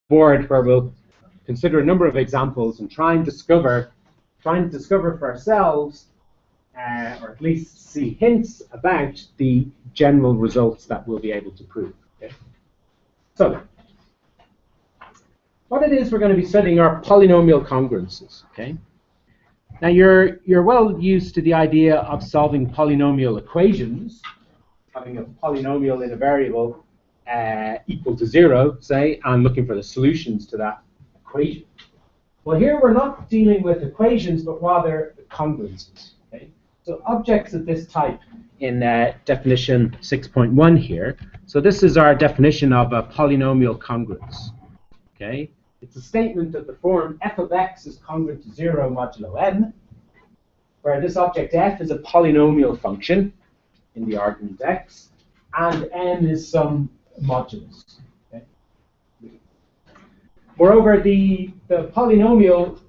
board where we'll consider a number of examples and try and discover for ourselves, or at least see hints about the general results that we'll be able to prove. Okay? So, what it is we're going to be studying are polynomial congruences. Okay. Now you're well used to the idea of solving polynomial equations, having a polynomial in a variable equal to 0, say, and looking for the solutions to that equation. Well, here we're not dealing with equations, but rather congruences. Okay? So objects of this type in definition 6.1 here. So this is our definition of a polynomial congruence. Okay? It's a statement of the form f of x is congruent to 0 modulo n, where this object f is a polynomial function in the argument x, and n is some modulus. Okay? Moreover, the polynomial,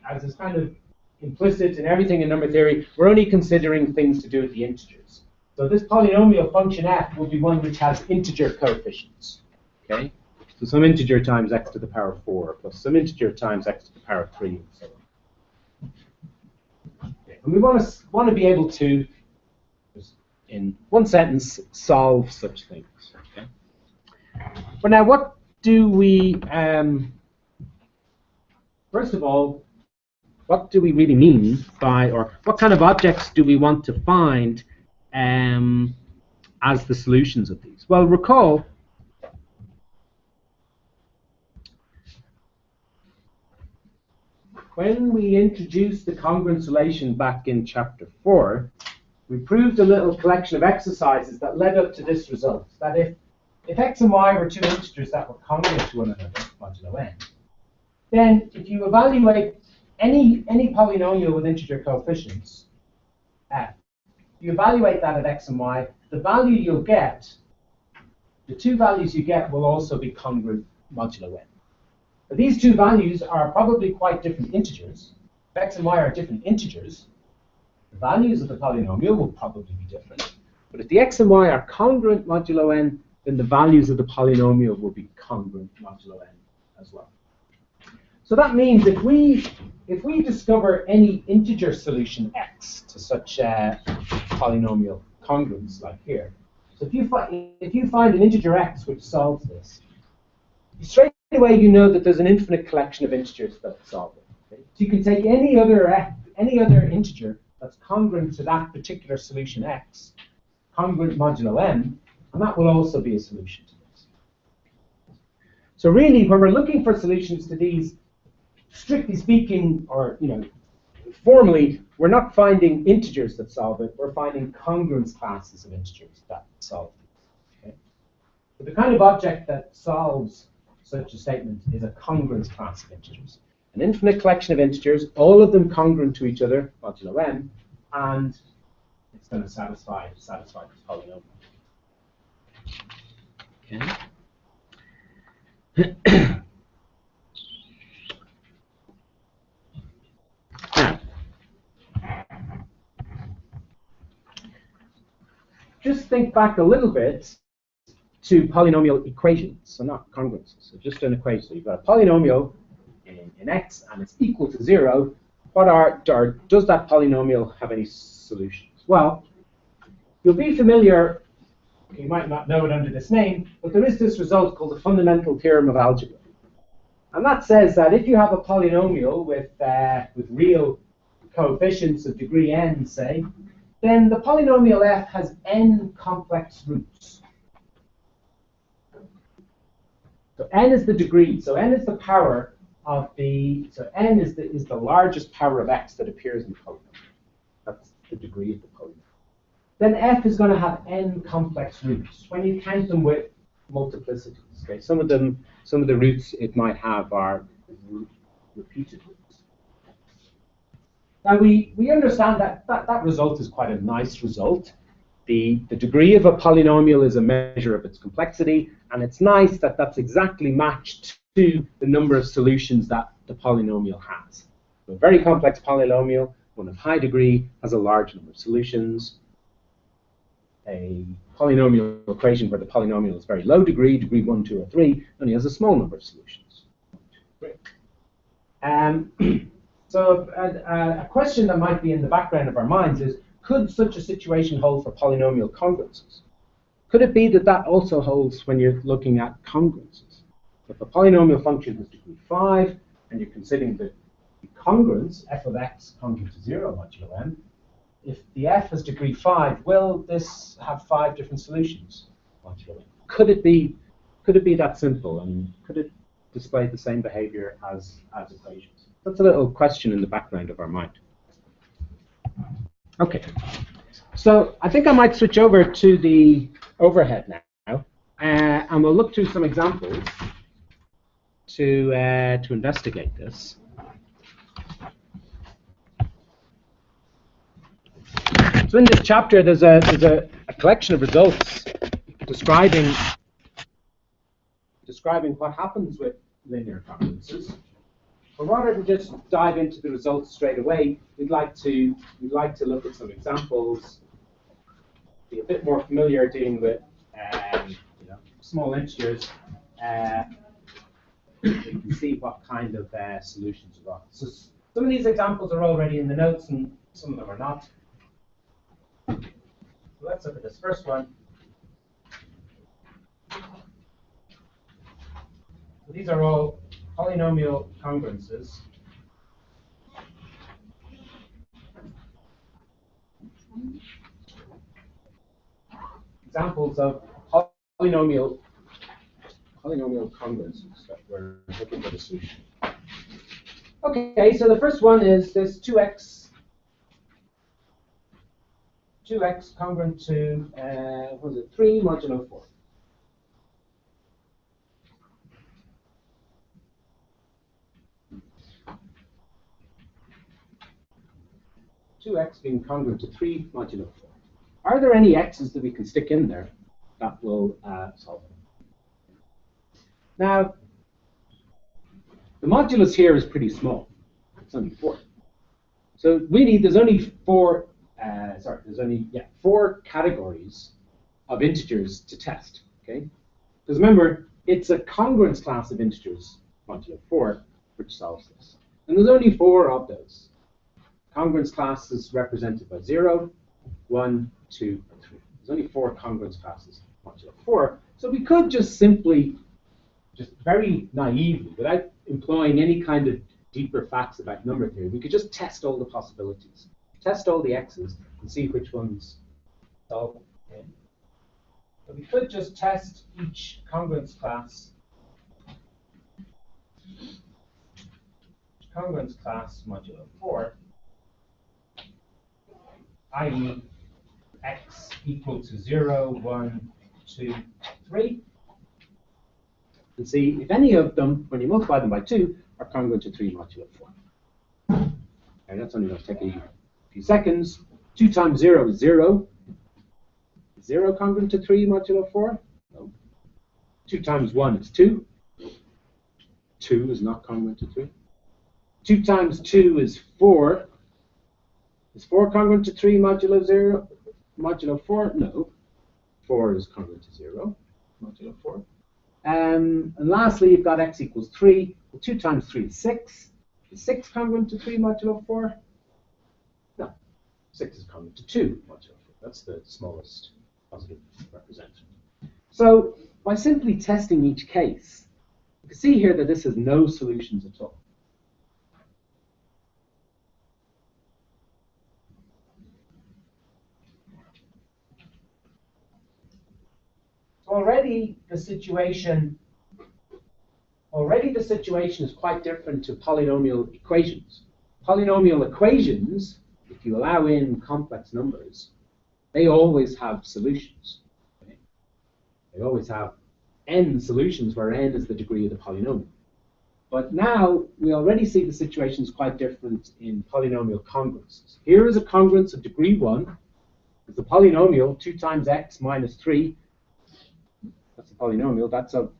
as is kind of implicit in everything in number theory, we're only considering things to do with the integers. So this polynomial function f will be one which has integer coefficients. Okay? So some integer times x to the power 4 plus some integer times x to the power 3 and so on. Okay. And we want to be able to, in one sentence, solve such things. Okay? But now what do we, first of all, what do we really mean by, or what kind of objects do we want to find as the solutions of these? Well, recall when we introduced the congruence relation back in chapter 4, we proved a little collection of exercises that led up to this result, that if x and y were two integers that were congruent to one another, modulo n, then if you evaluate any polynomial with integer coefficients, f, you evaluate that at x and y, the value you'll get, the two values you get will also be congruent modulo n. But these two values are probably quite different integers. If x and y are different integers, the values of the polynomial will probably be different. But if the x and y are congruent modulo n, then the values of the polynomial will be congruent modulo n as well. So that means if we discover any integer solution x to such a polynomial congruence like here, so if you find an integer x which solves this, straight away you know that there's an infinite collection of integers that solve it. Okay? So you can take any other integer that's congruent to that particular solution x, congruent modulo n, and that will also be a solution to this. So really, when we're looking for solutions to these, strictly speaking, or formally, we're not finding integers that solve it. We're finding congruence classes of integers that solve it. Okay? But the kind of object that solves such a statement is a congruence class of integers. An infinite collection of integers, all of them congruent to each other, modulo n, and it's going to satisfy this polynomial. Okay. Now, just think back a little bit to polynomial equations, so not congruences. So just an equation. So you've got a polynomial in x, and it's equal to 0. Does that polynomial have any solutions? Well, you'll be familiar. You might not know it under this name, but there is this result called the fundamental theorem of algebra, and that says that if you have a polynomial with real coefficients of degree n, say, then the polynomial f has n complex roots. So n is the degree. So n is the power of the. So n is the largest power of x that appears in the polynomial. That's the degree of the polynomial. Then f is going to have n complex roots when you count them with multiplicities. Okay, some of the roots it might have are repeated roots. Now we understand that result is quite a nice result. The degree of a polynomial is a measure of its complexity, and it's nice that that's exactly matched to the number of solutions that the polynomial has. So a very complex polynomial, one of high degree, has a large number of solutions. A polynomial equation where the polynomial is very low degree, degree 1, 2, or 3, only has a small number of solutions. Great. So a question that might be in the background of our minds is, could such a situation hold for polynomial congruences? Could it be that that also holds when you're looking at congruences? If a polynomial function has degree 5, and you're considering the congruence, f of x congruent to 0 modulo m, if the f has degree 5, will this have 5 different solutions modulo m? Could it be that simple, and could it display the same behavior as equations? That's a little question in the background of our mind. Okay, so I think I might switch over to the overhead now, and we'll look through some examples to investigate this. So in this chapter, there's a collection of results describing what happens with linear congruences. But rather than just dive into the results straight away, we'd like to look at some examples, be a bit more familiar dealing with small integers. You can see what kind of solutions are on. So some of these examples are already in the notes, and some of them are not. So let's look at this first one. So these are all polynomial congruences. Examples of polynomial congruences that we're looking for the solution. Okay, so the first one is this 2x congruent to 3 modulo 4. 2x being congruent to 3 modulo 4. Are there any x's that we can stick in there that will solve it? Now, the modulus here is pretty small. It's only 4. So really, there's only 4 categories of integers to test. Okay, because remember, it's a congruence class of integers modulo 4 which solves this, and there's only 4 of those. Congruence class is represented by 0, 1, 2, and 3. There's only 4 congruence classes modulo 4. So we could just simply, just very naively, without employing any kind of deeper facts about number theory, we could just test all the possibilities, test all the x's, and see which ones solve. Okay. So we could just test each congruence class modulo 4, i.e. x equal to 0, 1, 2, 3, and see if any of them, when you multiply them by 2, are congruent to 3 modulo 4. And that's only going to take a few seconds. 2 times 0 is 0. Is 0 congruent to 3 modulo 4? No. 2 times 1 is 2. 2 is not congruent to 3. 2 times 2 is 4. Is 4 congruent to 3 modulo 4? No. 4 is congruent to 0 modulo 4. And lastly, you've got x equals 3. Well, 2 times 3 is 6. Is 6 congruent to 3 modulo 4? No. 6 is congruent to 2 modulo 4. That's the smallest positive representative. So by simply testing each case, you can see here that this has no solutions at all. Already the situation is quite different to polynomial equations. Polynomial equations, if you allow in complex numbers, they always have solutions. Okay? They always have n solutions where n is the degree of the polynomial. But now we already see the situation is quite different in polynomial congruences. Here is a congruence of degree 1. It's a polynomial 2 times x minus 3. That's a polynomial, that's of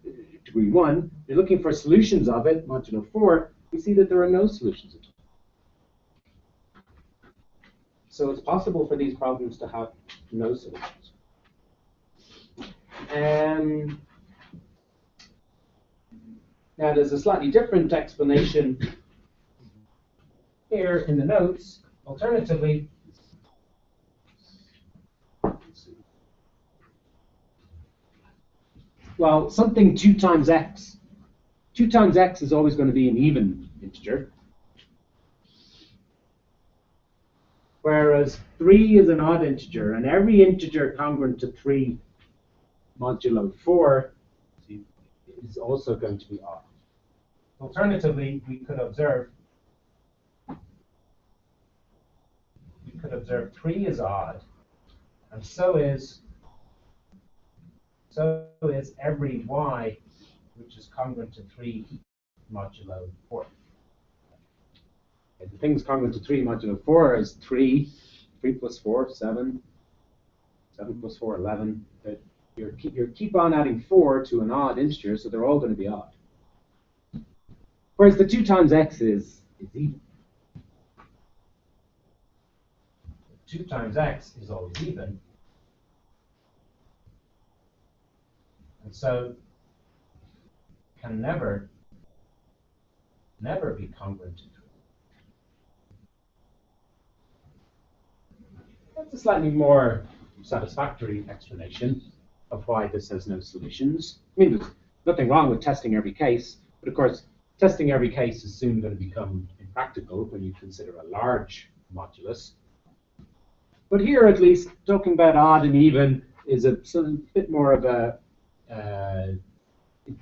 degree 1. You're looking for solutions of it, modulo 4. You see that there are no solutions at all. So it's possible for these problems to have no solutions. Now there's a slightly different explanation here in the notes. Alternatively, well, something 2 times x. 2 times x is always going to be an even integer. Whereas 3 is an odd integer, and every integer congruent to 3 modulo 4 is also going to be odd. Alternatively, we could observe 3 is odd, and so is every y which is congruent to 3 modulo 4. Okay, the things congruent to 3 modulo 4 is 3 plus 4, 7, 7 plus 4, 11. You keep on adding 4 to an odd integer, so they're all going to be odd. Whereas the 2 times x is even. 2 times x is always even. And so can never be congruent to 3. That's a slightly more satisfactory explanation of why this has no solutions. I mean, there's nothing wrong with testing every case, but of course, testing every case is soon going to become impractical when you consider a large modulus. But here, at least, talking about odd and even is a bit more of a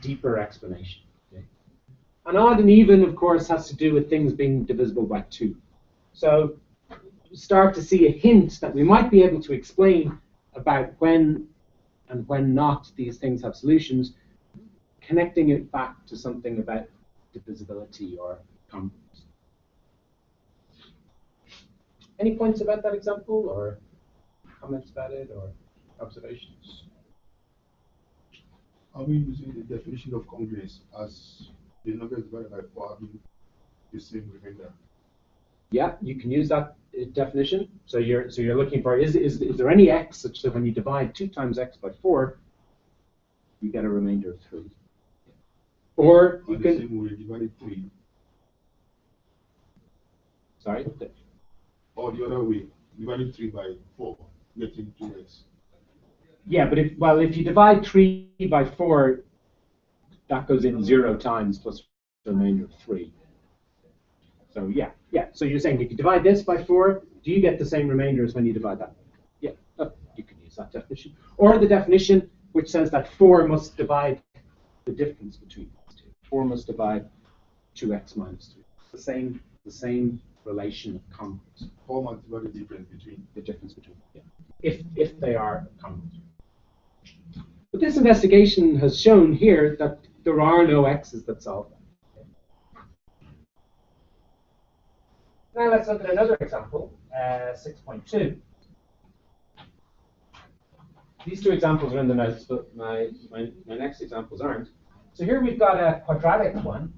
deeper explanation. Okay? And odd and even, of course, has to do with things being divisible by 2. So you start to see a hint that we might be able to explain about when and when not these things have solutions, connecting it back to something about divisibility or congruence. Any points about that example, or comments about it, or observations? Are we using the definition of congruence as the number divided by 4 having the same remainder? Yeah, you can use that definition. So you're looking for is there any x such that when you divide 2 times x by 4, you get a remainder of 3. Or you can. Same way, divided 3. Sorry. Or the other way, dividing 3 by 4, getting 2x. Yeah, but if you divide 3 by 4, that goes in 0 times plus the remainder of 3. So yeah. So you're saying if you divide this by 4, do you get the same remainder as when you divide that? Yeah, you can use that definition. Or the definition which says that 4 must divide the difference between these two. 4 must divide 2x minus 3. The same relation of congruence. 4 must divide the difference between. The difference between, yeah. If they are congruent. But this investigation has shown here that there are no x's that solve that. Now let's look at another example, 6.2. These two examples are in the notes, but my next examples aren't. So here we've got a quadratic one.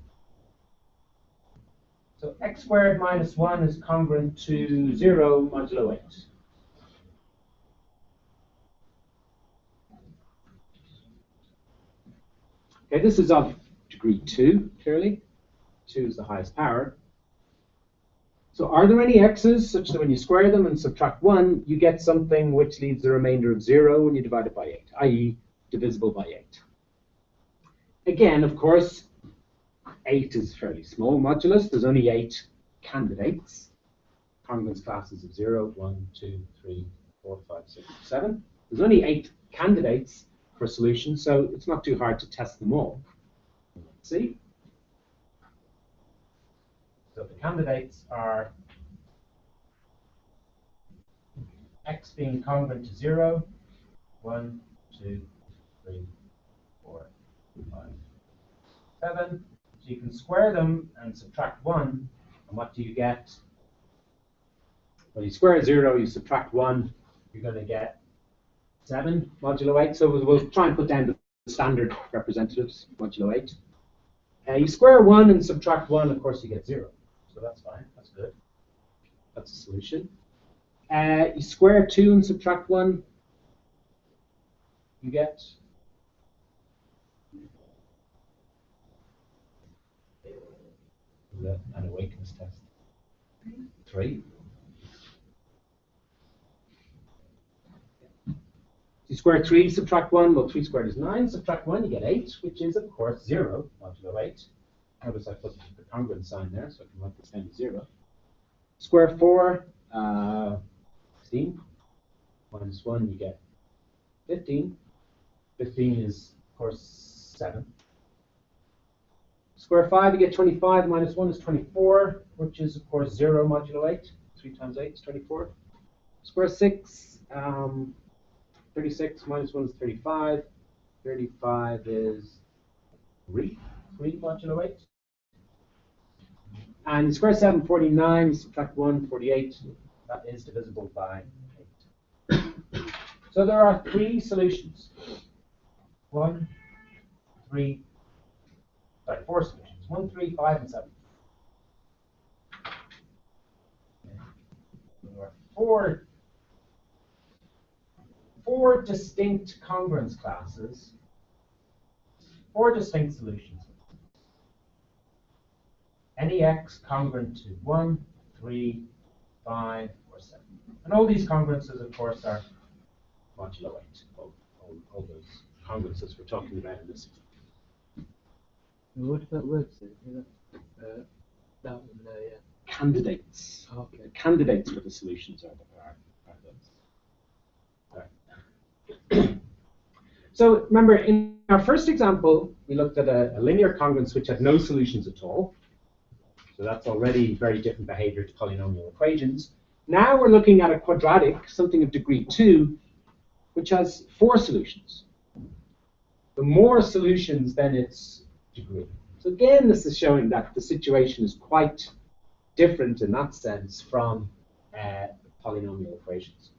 So x squared minus 1 is congruent to 0 modulo 8. Okay, this is of degree 2, clearly. 2 is the highest power. So are there any x's such that when you square them and subtract 1, you get something which leaves the remainder of 0 when you divide it by 8, i.e. divisible by 8? Again, of course, 8 is fairly small modulus. There's only 8 candidates. Congruence classes of 0, 1, 2, 3, 4, 5, 6, 7. There's only 8 candidates for solution, so it's not too hard to test them all. Let's see. So the candidates are x being congruent to 0, 1, 2, 3, 4, 5, 7. So you can square them and subtract 1, and what do you get? Well, you square 0, you subtract 1, you're going to get 7 modulo 8. So we'll try and put down the standard representatives, modulo 8. You square 1 and subtract 1, of course, you get 0. So that's fine. That's good. That's a solution. You square 2 and subtract 1, you get an awakeness test. 3. You square 3, subtract 1. Well, 3 squared is 9. Subtract 1, you get 8, which is, of course, 0 modulo 8. Notice I put the congruent sign there, so I can write this down to 0. Square 4, 16. Minus 1, you get 15. 15 is, of course, 7. Square 5, you get 25. Minus 1 is 24, which is, of course, 0 modulo 8. 3 times 8 is 24. Square 6, 36. Minus 1 is 35. 35 is 3 modulo 8. And square 7, 49. Subtract 1, 48. That is divisible by 8. So there are 3 solutions. 4 solutions. 1, 3, 5, and 7. There are four distinct congruence classes, 4 distinct solutions. Any x congruent to 1, 3, 5, or 7. And all these congruences, of course, are modulo 8. All those congruences we're talking about in this example. What about words then? That one there, yeah. Candidates. Okay. The candidates for the solutions are those. Right. So remember, in our first example, we looked at a linear congruence which had no solutions at all. So that's already very different behavior to polynomial equations. Now we're looking at a quadratic, something of degree 2, which has 4 solutions. The more solutions, then its degree. So again, this is showing that the situation is quite different in that sense from polynomial equations.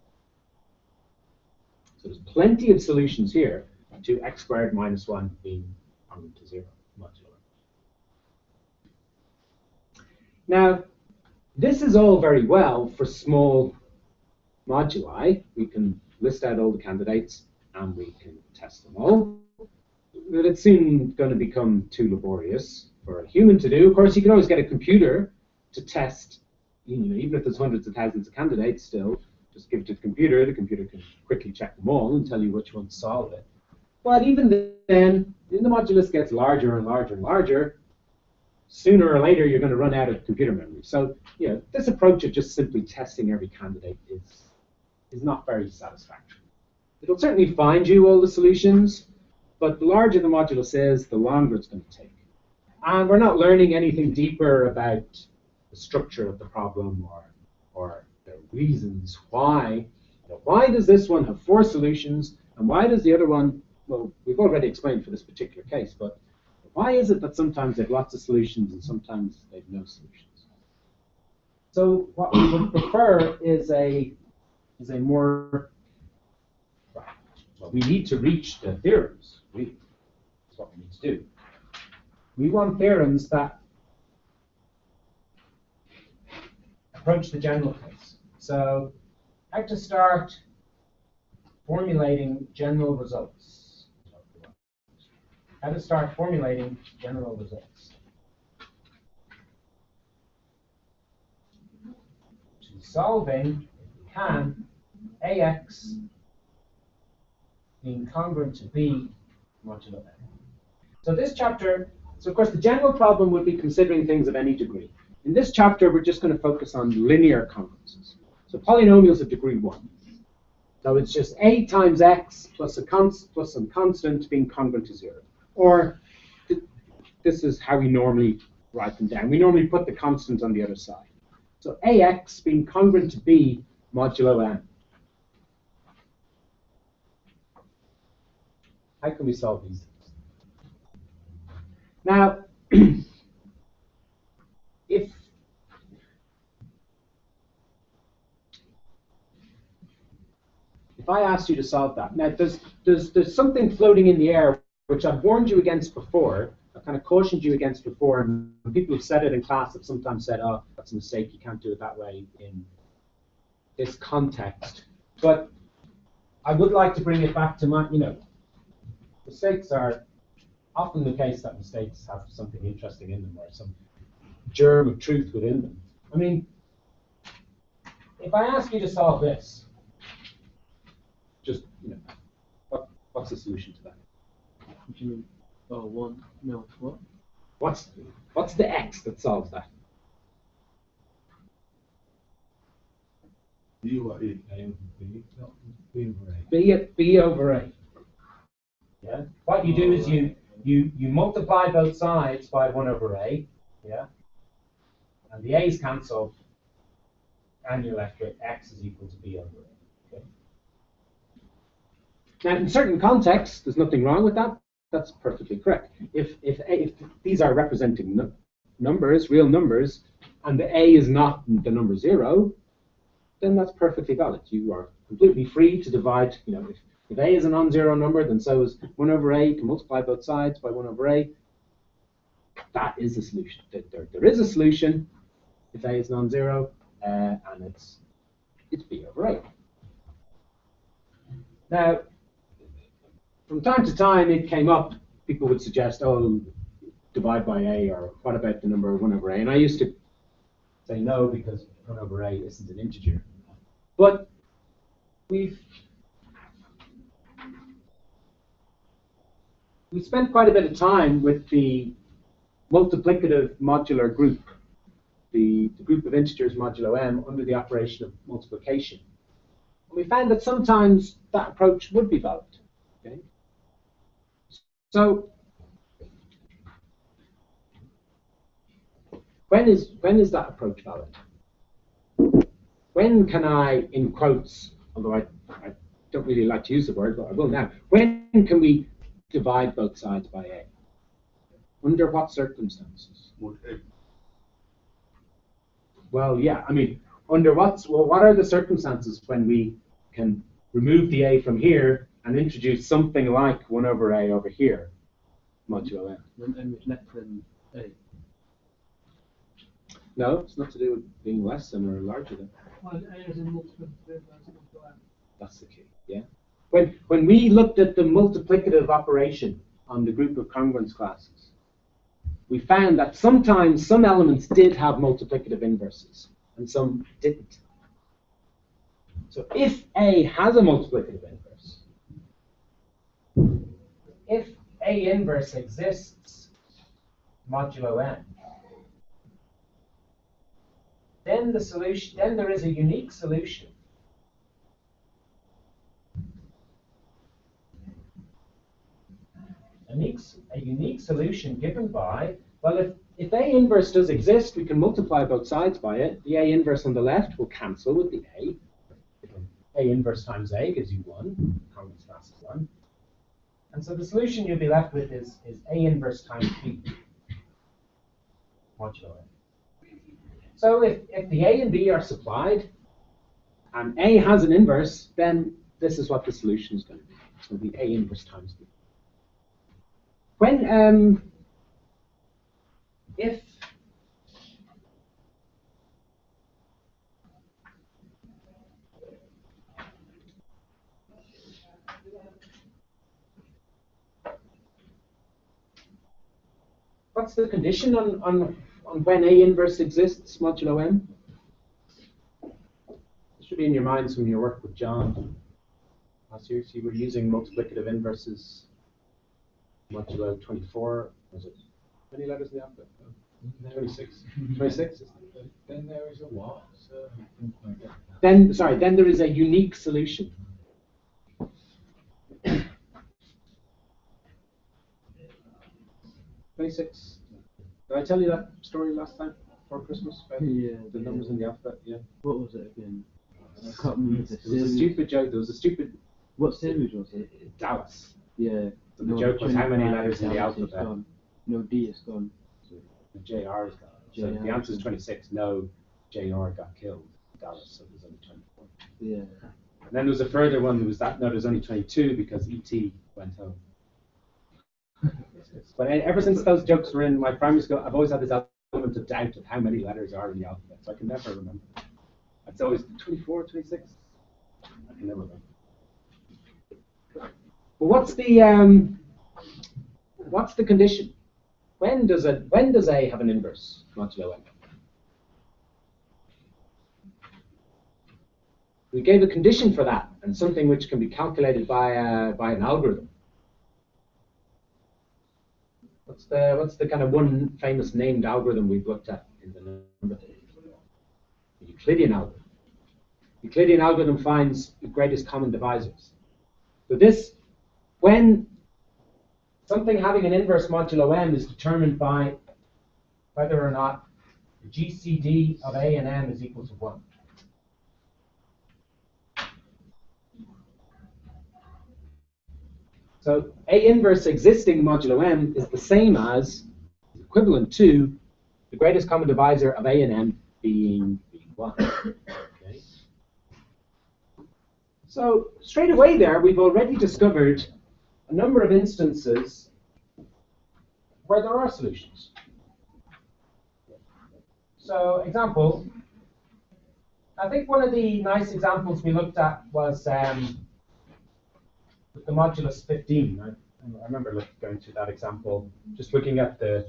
So there's plenty of solutions here to x squared minus 1 being congruent to 0 modulo. Now, this is all very well for small moduli. We can list out all the candidates and we can test them all. But it's soon going to become too laborious for a human to do. Of course, you can always get a computer to test, even if there's hundreds of thousands of candidates still, just give it to the computer can quickly check them all and tell you which one to solve it. But even then, the modulus gets larger and larger and larger. Sooner or later, you're going to run out of computer memory. So, this approach of just simply testing every candidate is not very satisfactory. It'll certainly find you all the solutions, but the larger the modulus is, the longer it's going to take. And we're not learning anything deeper about the structure of the problem or the reasons why. Why does this one have 4 solutions, and why does the other one, well, we've already explained for this particular case, but why is it that sometimes they have lots of solutions and sometimes they have no solutions? So what we would prefer is a more, well, we need to reach the theorems. That's what we need to do. We want theorems that approach the general case. So I have to start formulating general results. How to start formulating general results. To solving, if we can, AX being congruent to B modulo n. So this chapter, of course the general problem would be considering things of any degree. In this chapter, we're just going to focus on linear congruences. So polynomials of degree 1. So it's just a times x plus some constant being congruent to 0. Or this is how we normally write them down. We normally put the constant on the other side. So ax being congruent to b modulo n. How can we solve these things? Now, if I asked you to solve that, now there's something floating in the air which I've warned you against before, I've kind of cautioned you against before, and people who've said it in class have sometimes said, oh, that's a mistake, you can't do it that way in this context. But I would like to bring it back to mistakes are often the case that mistakes have something interesting in them or some germ of truth within them. I mean, if I ask you to solve this, just, what's the solution to that? What do you mean? Oh, one. No, what? What's the x that solves that? B over A. B over A. Yeah. What you do is you multiply both sides by 1 over A. Yeah. And the A's cancel, and you're left with x is equal to B over A. Okay. Now, in certain contexts, there's nothing wrong with that. That's perfectly correct. If these are representing numbers, real numbers, and the A is not the number 0, then that's perfectly valid. You are completely free to divide. If A is a non-zero number, then so is 1 over A. You can multiply both sides by 1 over A. That is the solution. There is a solution if A is non-zero, and it's B over A. Now, from time to time, it came up. People would suggest, oh, divide by A, or what about the number 1 over A? And I used to say no, because 1 over A isn't an integer. But we spent quite a bit of time with the multiplicative modular group, the group of integers modulo m under the operation of multiplication. And we found that sometimes that approach would be valid. Okay? So when is that approach valid? When can I, in quotes, although I don't really like to use the word, but I will now, when can we divide both sides by A? Under what circumstances? Well, yeah, I mean, what are the circumstances when we can remove the A from here and introduce something like 1 over A over here, modulo m? When m is less than A. No, it's not to do with being less than or larger than. Well, A is a multiplicative, That's the key, yeah. When we looked at the multiplicative operation on the group of congruence classes, we found that sometimes some elements did have multiplicative inverses and some didn't. So if A has a multiplicative inverse, if A inverse exists modulo n, then there is a unique solution. A unique solution given by, well, if A inverse does exist, we can multiply both sides by it. The A inverse on the left will cancel with the A. A inverse times A gives you 1. Congruence class is 1. And so the solution you'll be left with is A inverse times B modulo n. So if the A and B are supplied, and A has an inverse, then this is what the solution is going to be. It's going to be A inverse times B. When, if what's the condition on when A inverse exists modulo m? This should be in your minds from your work with John last year. So you were using multiplicative inverses modulo 24. Was it? How many letters in the alphabet? 26. 26? then there is a what? So Then there is a unique solution. 26. Did I tell you that story last time before Christmas? About the numbers in the alphabet? Yeah. What was it again? I can't remember the It was a stupid joke. There was a stupid. What series was it? Dallas. Yeah. So the joke was how many letters in the alphabet? Gone. No, D is gone. The JR is gone. So JR. the answer is 26. No, JR got killed in Dallas, so there's only 24. Yeah. And then there was a further one. There was that. No, there's only 22 because ET went home. But ever since those jokes were in my primary school, I've always had this element of doubt of how many letters are in the alphabet. So I can never remember. It's always 24, 26. I can never remember. But what's the condition? when does A have an inverse modulo M? We gave a condition for that, and something which can be calculated by an algorithm. What's the kind of one famous named algorithm we've looked at in the number theory? The Euclidean algorithm. Euclidean algorithm finds the greatest common divisors. So this, when something having an inverse modulo M is determined by whether or not the GCD of A and M is equal to 1. So A inverse existing modulo M is the same as, equivalent to, the greatest common divisor of A and M being 1. Okay. So straight away there, we've already discovered a number of instances where there are solutions. So example, I think one of the nice examples we looked at was with the modulus 15. I remember going through that example, just looking at the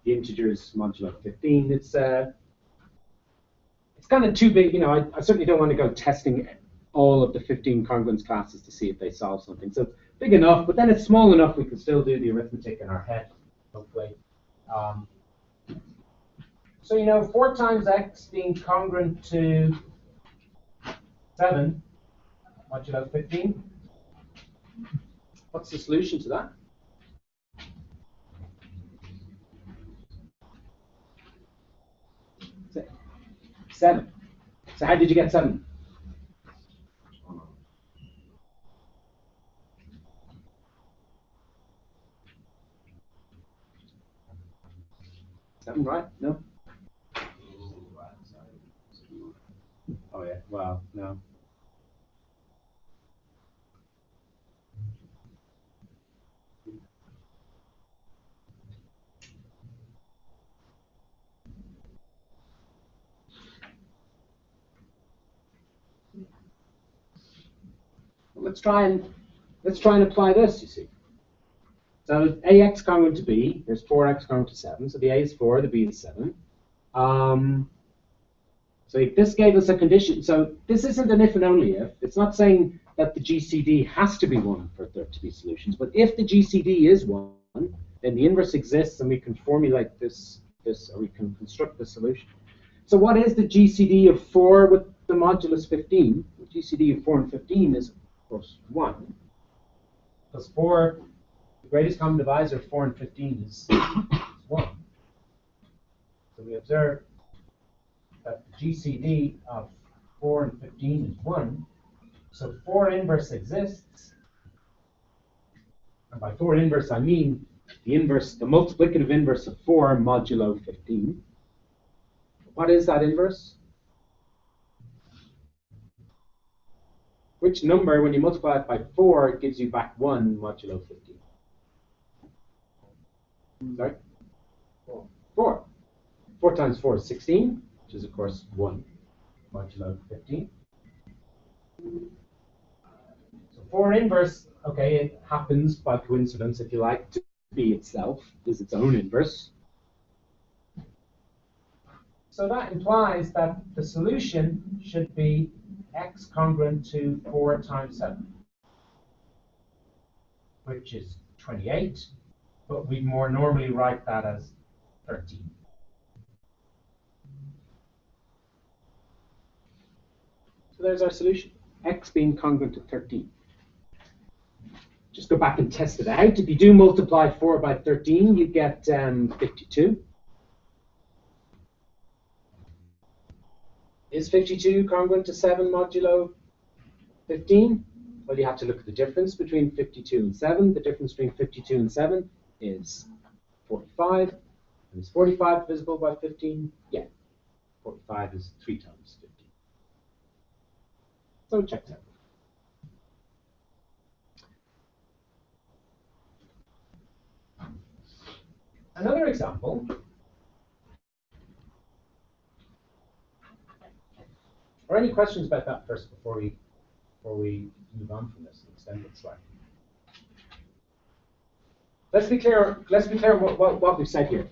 integers modulo 15. It's kind of too big, I certainly don't want to go testing all of the 15 congruence classes to see if they solve something. So it's big enough, but then it's small enough we can still do the arithmetic in our head, hopefully. So 4 times x being congruent to 7 modulo 15. What's the solution to that? 7. So how did you get 7? Seven, right? No? Oh yeah, well, no. Let's try and apply this, you see. So ax congruent to b, there's 4x congruent to 7. So the a is 4, the b is 7. So this gave us a condition. So this isn't an if and only if. It's not saying that the GCD has to be 1 for there to be solutions. But if the GCD is 1, then the inverse exists, and we can formulate this, or we can construct the solution. So what is the GCD of 4 with the modulus 15? The GCD of 4 and 15 is, of course, 1. Because 4, the greatest common divisor of 4 and 15 is 1. So we observe that the GCD of 4 and 15 is 1. So 4 inverse exists. And by 4 inverse, I mean the inverse, the multiplicative inverse of 4 modulo 15. What is that inverse? Which number, when you multiply it by 4, gives you back 1 modulo 15? Sorry? 4. 4 times 4 is 16, which is, of course, 1 modulo 15. So 4 inverse, okay, it happens by coincidence, if you like, to be itself, is its own inverse. So that implies that the solution should be x congruent to 4 times 7, which is 28, but we more normally write that as 13. So there's our solution, x being congruent to 13. Just go back and test it out. If you do multiply 4 by 13, you get 52. Is 52 congruent to 7 modulo 15? Well, you have to look at the difference between 52 and 7. The difference between 52 and 7 is 45. And is 45 divisible by 15? Yeah. 45 is 3 times 15. So check that. Another example. Or any questions about that first before we move on from this and extend it slightly? let's be clear what we've said here.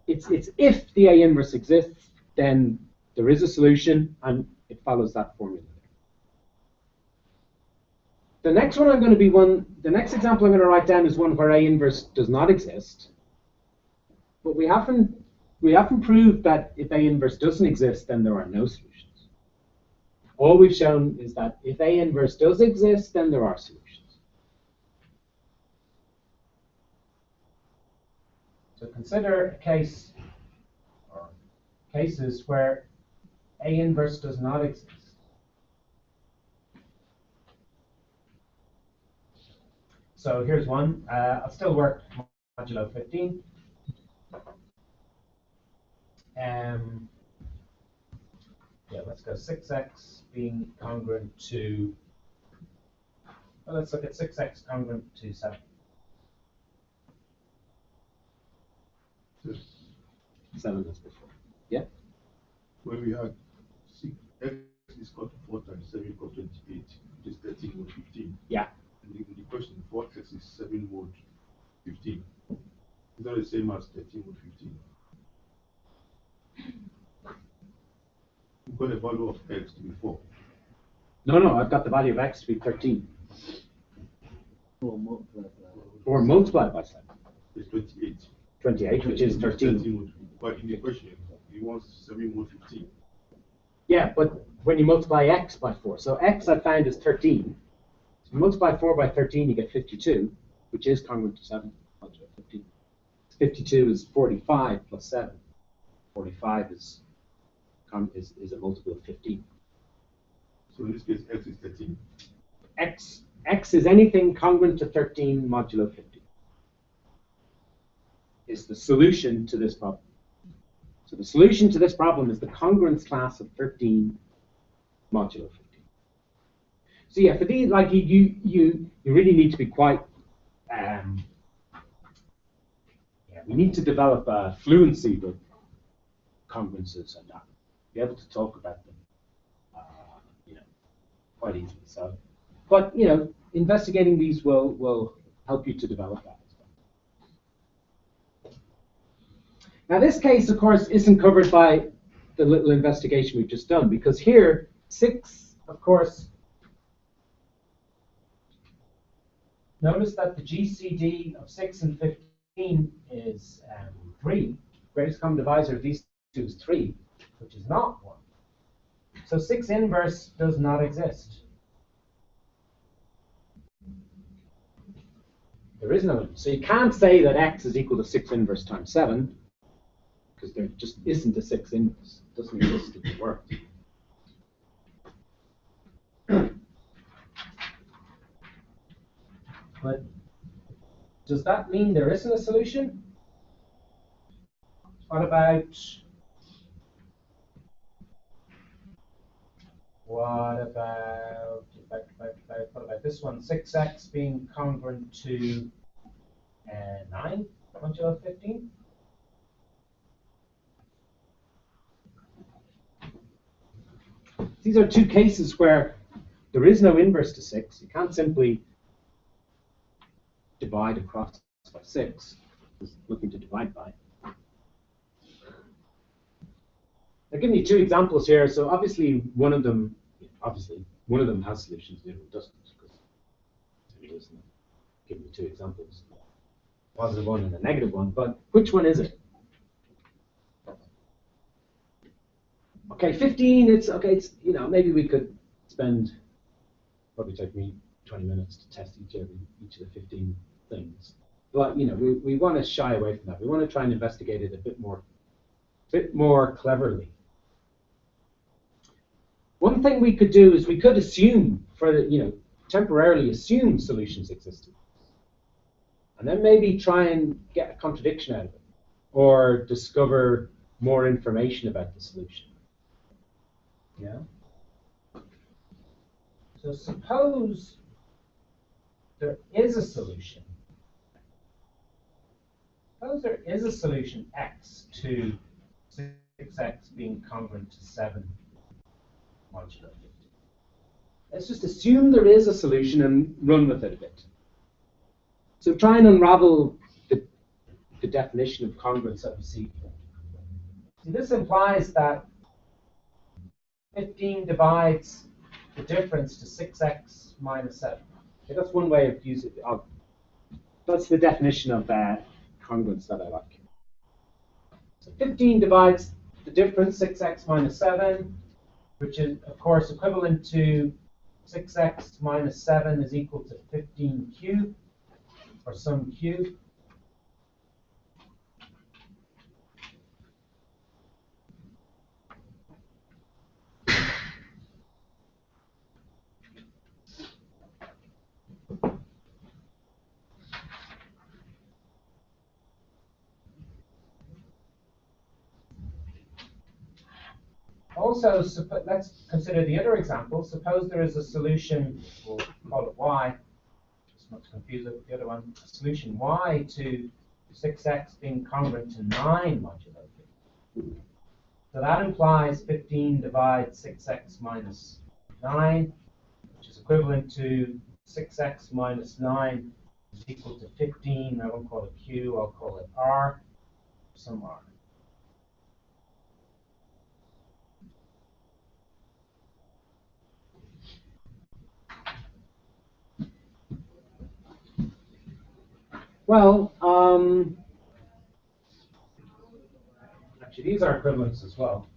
It's if the A inverse exists, then there is a solution, and it follows that formula. The next example I'm going to write down is one where A inverse does not exist. But we haven't proved that if A inverse doesn't exist, then there are no solutions. All we've shown is that if A inverse does exist, then there are solutions. So consider a case or cases where A inverse does not exist. So here's one. I'll still work modulo 15. Yeah, let's go 6x being congruent to, well, let's look at 6x congruent to 7. Yes. 7 as before. Yeah? When we had x is equal to 4 times 7 equal to 28, which is 13 mod 15. Yeah. And in the question, 4x is 7 mod 15. Is that the same as 13 mod 15? We've got the value of x to be 4. No, I've got the value of x to be 13. 4 multiplied by. Or multiplied by 7. It's 28. 28, which is 13. 13 mod, but in the question, he wants 7 mod 15. Yeah, but when you multiply x by 4, so x I found is 13. So you multiply 4 by 13, you get 52, which is congruent to 7. 15. 52 is 45 plus 7. 45 is a multiple of 15. So in this case, x is 13. X is anything congruent to 13 modulo 15. Is the solution to this problem. So the solution to this problem is the congruence class of 13 modulo 15. So yeah, for these, like you really need to be quite. We need to develop a fluency with congruences and be able to talk about them, quite easily. So, but investigating these will help you to develop that as well. Now, this case, of course, isn't covered by the little investigation we've just done, because here 6, of course. Notice that the GCD of 6 and 15 is 3. Greatest common divisor of these two is 3, which is not 1. So 6 inverse does not exist. There is no. So you can't say that x is equal to 6 inverse times 7, because there just isn't a 6 inverse. It doesn't exist in the world. But does that mean there isn't a solution? What about this one? 6x being congruent to 9 modulo 15? These are two cases where there is no inverse to 6. You can't simply divide across by 6. It's looking to divide by. I've given you two examples here. So obviously one of them has solutions, the other one doesn't, because it isn't giving you two examples, a positive one and a negative one. But which one is it? Okay, 15. It's okay. It's maybe we could spend probably take me 20 minutes to test each of the 15 things. But we want to shy away from that. We want to try and investigate it a bit more cleverly. One thing we could do is we could assume temporarily assume solutions existed, and then maybe try and get a contradiction out of it, or discover more information about the solution. Yeah. So suppose there is a solution. Suppose there is a solution x to 6x being congruent to 7 modulo 15. Let's just assume there is a solution and run with it a bit. So try and unravel the definition of congruence that we see. See, this implies that 15 divides the difference to 6x minus 7. Okay, that's one way of using it. That's the definition of congruence that I like. So 15 divides the difference, 6x minus 7, which is, of course, equivalent to 6x minus 7 is equal to 15 cubed, or some cube. Also, let's consider the other example. Suppose there is a solution, we'll call it y, just not to confuse it with the other one, a solution y to 6x being congruent to 9 modulo 15. So that implies 15 divides 6x minus 9, which is equivalent to 6x minus 9 is equal to 15. I won't call it q, I'll call it r, some r. Well, actually, these are equivalents as well.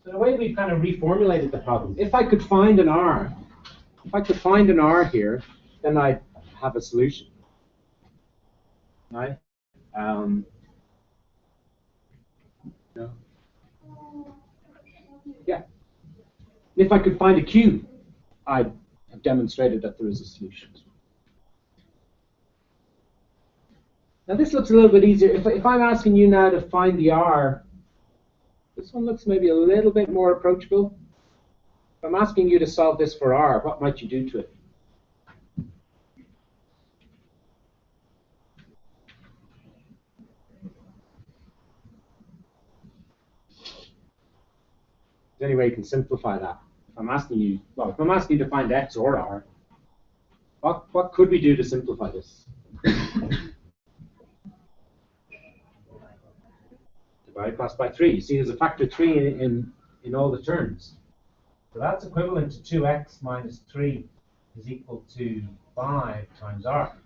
So in a way, we've kind of reformulated the problem. If I could find an r, here, then I'd have a solution. Right? No. Yeah. If I could find a q, I'd have demonstrated that there is a solution. Now this looks a little bit easier. If I'm asking you now to find the r, this one looks maybe a little bit more approachable. If I'm asking you to solve this for r, what might you do to it? Is there any way you can simplify that? If I'm asking you, well, if I'm asking you to find x or r, what could we do to simplify this? Divide across by 3. You see, there's a factor 3 in all the terms. So that's equivalent to 2x minus 3 is equal to 5 times r.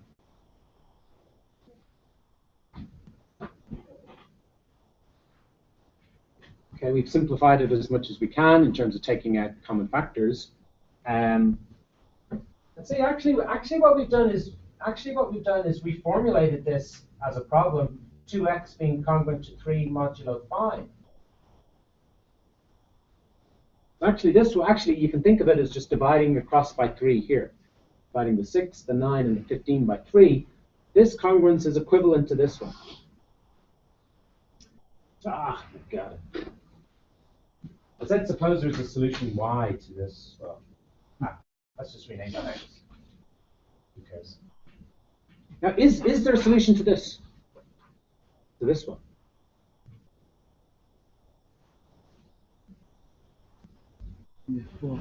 Okay, we've simplified it as much as we can in terms of taking out common factors. Let's say actually what we've done is we formulated this as a problem, 2x being congruent to 3 modulo 5. Actually, you can think of it as just dividing across by 3 here. Dividing the 6, the 9, and the 15 by 3. This congruence is equivalent to this one. Ah, got it. I said suppose there's a solution y to this. Well, let's just rename that x. Who cares? Now, is there a solution to this? To this one? Yeah, 4.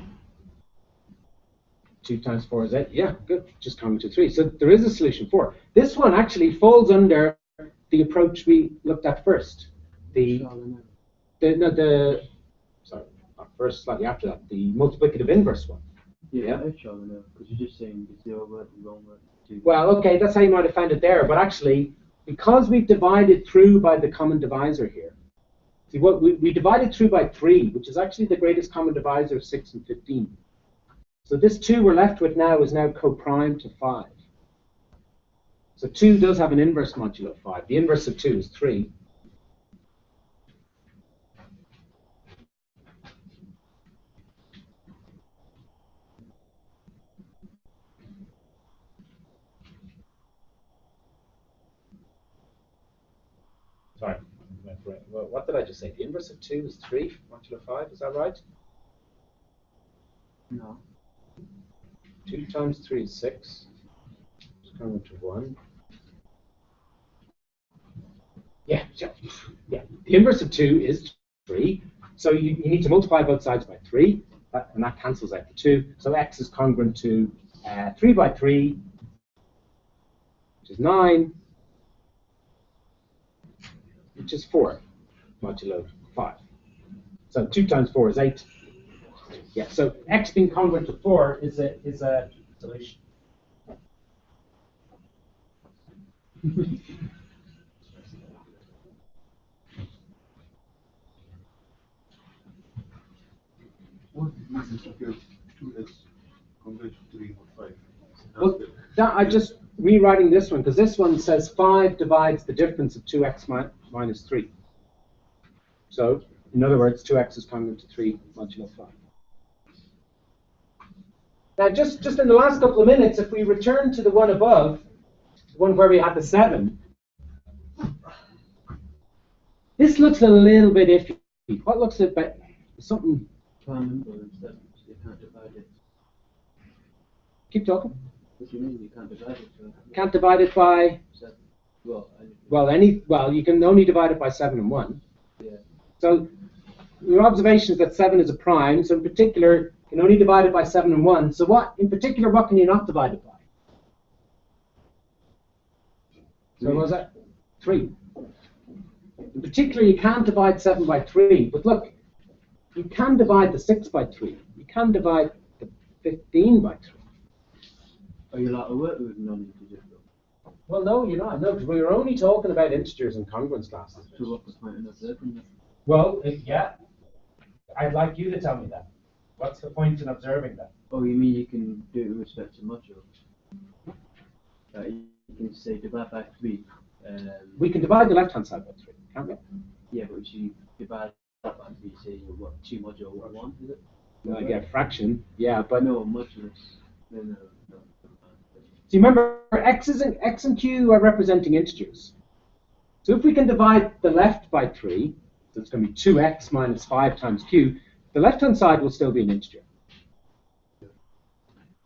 2 times 4 is 8. Yeah, good. Just congruent to 3. So there is a solution 4. This one actually falls under the approach we looked at first. Sorry, not first, slightly after that, the multiplicative inverse one. Yeah, because you're just saying the 0 word and wrong word. Well, okay, that's how you might have found it there. But actually, because we've divided through by the common divisor here, see, what we divided through by 3, which is actually the greatest common divisor of 6 and 15. So this 2 we're left with now is now co-prime to 5. So 2 does have an inverse modulo 5. The inverse of 2 is 3. Sorry, well, what did I just say? The inverse of 2 is 3 modulo 5, is that right? No. 2 times 3 is 6. Just going to 1. Yeah. The inverse of 2 is 3. So you need to multiply both sides by 3, and that cancels out the 2. So x is congruent to 3 by 3, which is 9. which is 4 modulo 5. So 2 times 4 is 8. Yeah, so x being congruent to 4 is a solution. What is this to get 2x congruent to 3 or 5? Well, I'm just rewriting this one, because this one says 5 divides the difference of 2x minus 3. So, in other words, 2x is congruent to 3 modulo 5. Now, just in the last couple of minutes, if we return to the one above, the one where we had the 7, this looks a little bit iffy. What looks a bit something? Prime number instead, so you can't divide it. Keep talking. What do you mean you can't divide it? Can't divide it by. 7. Well, you can only divide it by 7 and 1. Yeah. So your observation is that 7 is a prime. So in particular, you can only divide it by 7 and 1. So what can you not divide it by? So what was that? 3. In particular, you can't divide 7 by 3. But look, you can divide the 6 by 3. You can divide the 15 by 3. Are you allowed to work with non-integers? Well, no, you're not. No, because we're only talking about integers and congruence classes. So what was the point in observing that? Well, yeah. I'd like you to tell me that. What's the point in observing that? Oh, you mean you can do it with respect to modules? You can say divide by 3. We can divide the left-hand side by 3, can't we? Yeah, but if you divide that by 3, say what, 2 modulo 1, is it? Well, I get a fraction, yeah, but no, modulus. No. So you remember, x and q are representing integers. So if we can divide the left by 3, so it's going to be 2x minus 5 times q, the left-hand side will still be an integer. But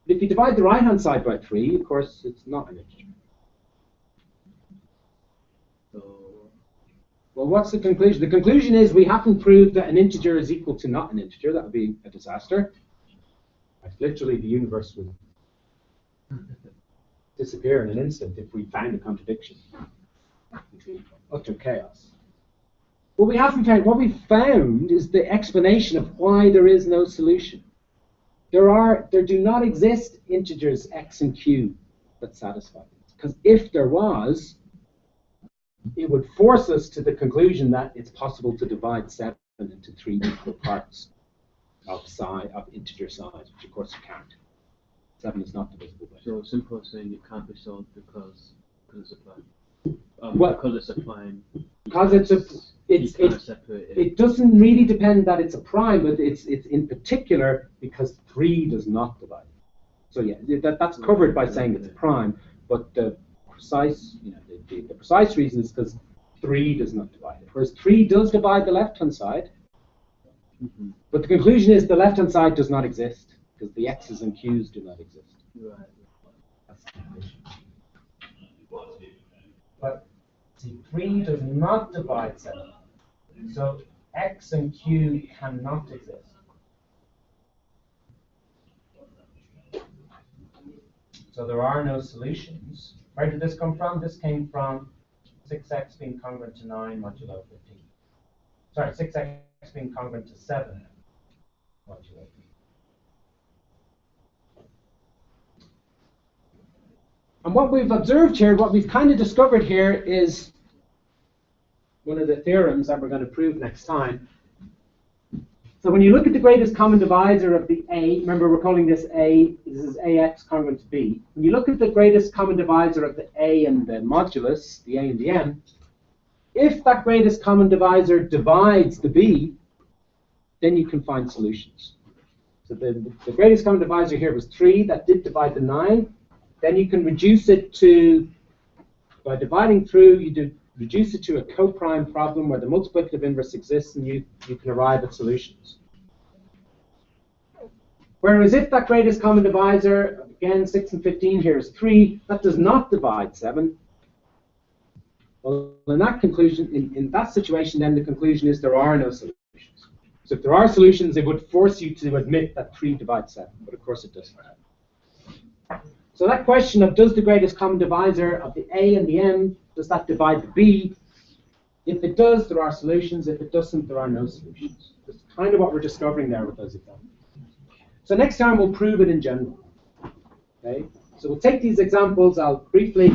if you divide the right-hand side by 3, of course, it's not an integer. Well, what's the conclusion? The conclusion is we haven't proved that an integer is equal to not an integer. That would be a disaster. Like, literally, the universe would disappear in an instant if we found a contradiction. Utter chaos. What we haven't found, what we found is the explanation of why there is no solution. There do not exist integers x and q that satisfy this. Because if there was, it would force us to the conclusion that it's possible to divide 7 into 3 equal parts of integer size, which of course you can't. 7 is not divisible by 2. So simple as saying it can't be solved because it's a prime. Well, because it's a prime. Because it doesn't really depend that it's a prime, but it's in particular because 3 does not divide. So yeah, that's covered by saying it's a prime, but the precise, the precise reason is because 3 does not divide it. Whereas 3 does divide the left-hand side, but the conclusion is the left-hand side does not exist because the x's and q's do not exist. Right. That's the conclusion. But see, 3 does not divide 7. So x and q cannot exist. So there are no solutions. Where did this come from? This came from 6x being congruent to 9 modulo 15. Sorry, 6x being congruent to 7 modulo 15. And what we've observed here, what we've kind of discovered here is one of the theorems that we're going to prove next time. So when you look at the greatest common divisor of the A, remember we're calling this A, this is AX congruent to B. When you look at the greatest common divisor of the A and the modulus, the A and the M, if that greatest common divisor divides the B, then you can find solutions. So the greatest common divisor here was 3, that did divide the 9. Then you can reduce it to, by dividing through, reduce it to a co-prime problem where the multiplicative inverse exists and you can arrive at solutions. Whereas if that greatest common divisor, again 6 and 15 here is 3, that does not divide 7. Well, in that conclusion, in that situation, then the conclusion is there are no solutions. So if there are solutions, it would force you to admit that 3 divides 7, but of course it doesn't. So that question of does the greatest common divisor of the A and the M, does that divide the B? If it does, there are solutions. If it doesn't, there are no solutions. That's kind of what we're discovering there with those examples. So next time we'll prove it in general. Okay? So we'll take these examples. I'll briefly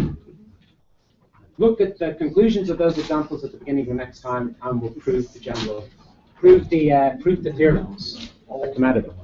look at the conclusions of those examples at the beginning of the next time, and we'll prove the theorems that come out of it.